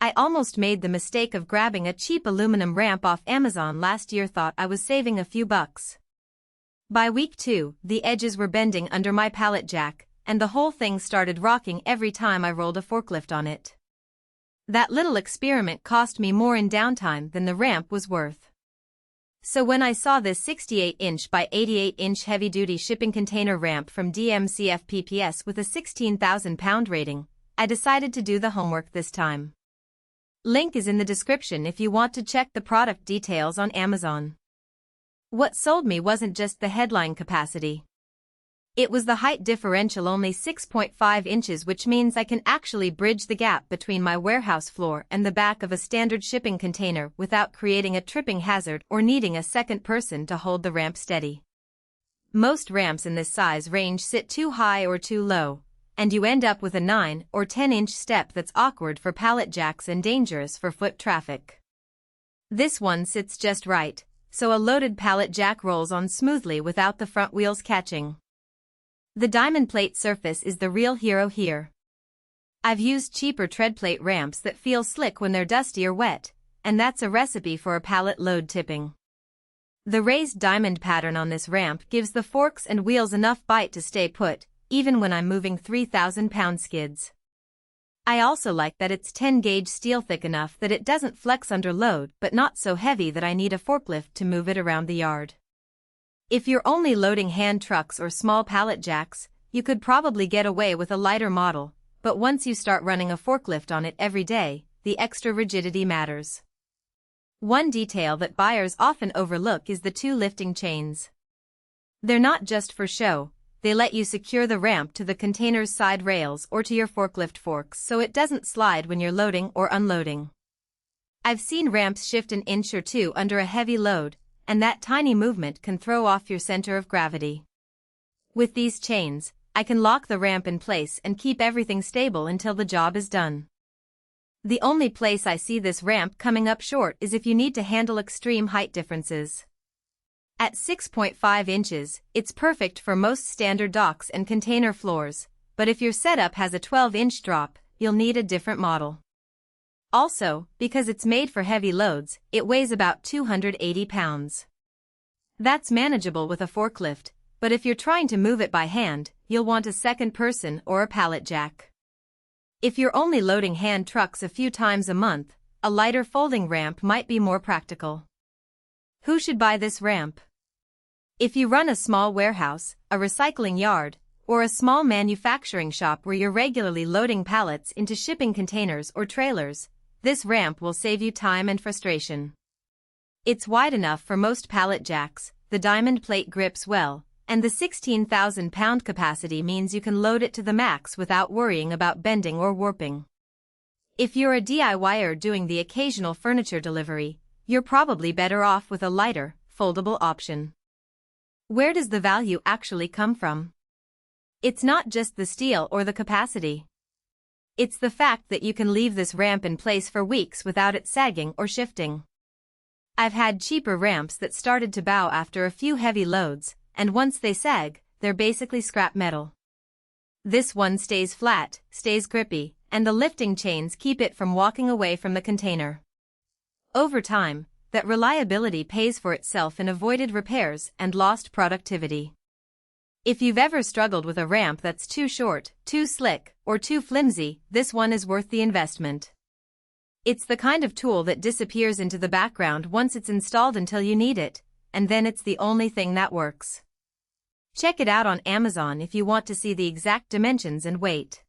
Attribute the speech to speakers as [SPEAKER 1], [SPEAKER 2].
[SPEAKER 1] I almost made the mistake of grabbing a cheap aluminum ramp off Amazon last year, thought I was saving a few bucks. By week 2, the edges were bending under my pallet jack, and the whole thing started rocking every time I rolled a forklift on it. That little experiment cost me more in downtime than the ramp was worth. So when I saw this 68-inch by 88-inch heavy-duty shipping container ramp from DMC FPPS with a 16,000-pound rating, I decided to do the homework this time. Link is in the description if you want to check the product details on Amazon. What sold me wasn't just the headline capacity. It was the height differential, only 6.5 inches, which means I can actually bridge the gap between my warehouse floor and the back of a standard shipping container without creating a tripping hazard or needing a second person to hold the ramp steady. Most ramps in this size range sit too high or too low, and you end up with a 9 or 10-inch step that's awkward for pallet jacks and dangerous for foot traffic. This one sits just right, so a loaded pallet jack rolls on smoothly without the front wheels catching. The diamond plate surface is the real hero here. I've used cheaper tread plate ramps that feel slick when they're dusty or wet, and that's a recipe for a pallet load tipping. The raised diamond pattern on this ramp gives the forks and wheels enough bite to stay put, even when I'm moving 3,000-pound skids. I also like that it's 10-gauge steel, thick enough that it doesn't flex under load but not so heavy that I need a forklift to move it around the yard. If you're only loading hand trucks or small pallet jacks, you could probably get away with a lighter model, but once you start running a forklift on it every day, the extra rigidity matters. One detail that buyers often overlook is the 2 lifting chains. They're not just for show, they let you secure the ramp to the container's side rails or to your forklift forks so it doesn't slide when you're loading or unloading. I've seen ramps shift an inch or two under a heavy load, and that tiny movement can throw off your center of gravity. With these chains, I can lock the ramp in place and keep everything stable until the job is done. The only place I see this ramp coming up short is if you need to handle extreme height differences. At 6.5 inches, it's perfect for most standard docks and container floors, but if your setup has a 12-inch drop, you'll need a different model. Also, because it's made for heavy loads, it weighs about 280 pounds. That's manageable with a forklift, but if you're trying to move it by hand, you'll want a second person or a pallet jack. If you're only loading hand trucks a few times a month, a lighter folding ramp might be more practical. Who should buy this ramp? If you run a small warehouse, a recycling yard, or a small manufacturing shop where you're regularly loading pallets into shipping containers or trailers, this ramp will save you time and frustration. It's wide enough for most pallet jacks, the diamond plate grips well, and the 16,000-pound capacity means you can load it to the max without worrying about bending or warping. If you're a DIYer doing the occasional furniture delivery, you're probably better off with a lighter, foldable option. Where does the value actually come from? It's not just the steel or the capacity. It's the fact that you can leave this ramp in place for weeks without it sagging or shifting. I've had cheaper ramps that started to bow after a few heavy loads, and once they sag, they're basically scrap metal. This one stays flat, stays grippy, and the lifting chains keep it from walking away from the container. Over time, that reliability pays for itself in avoided repairs and lost productivity. If you've ever struggled with a ramp that's too short, too slick, or too flimsy, this one is worth the investment. It's the kind of tool that disappears into the background once it's installed until you need it, and then it's the only thing that works. Check it out on Amazon if you want to see the exact dimensions and weight.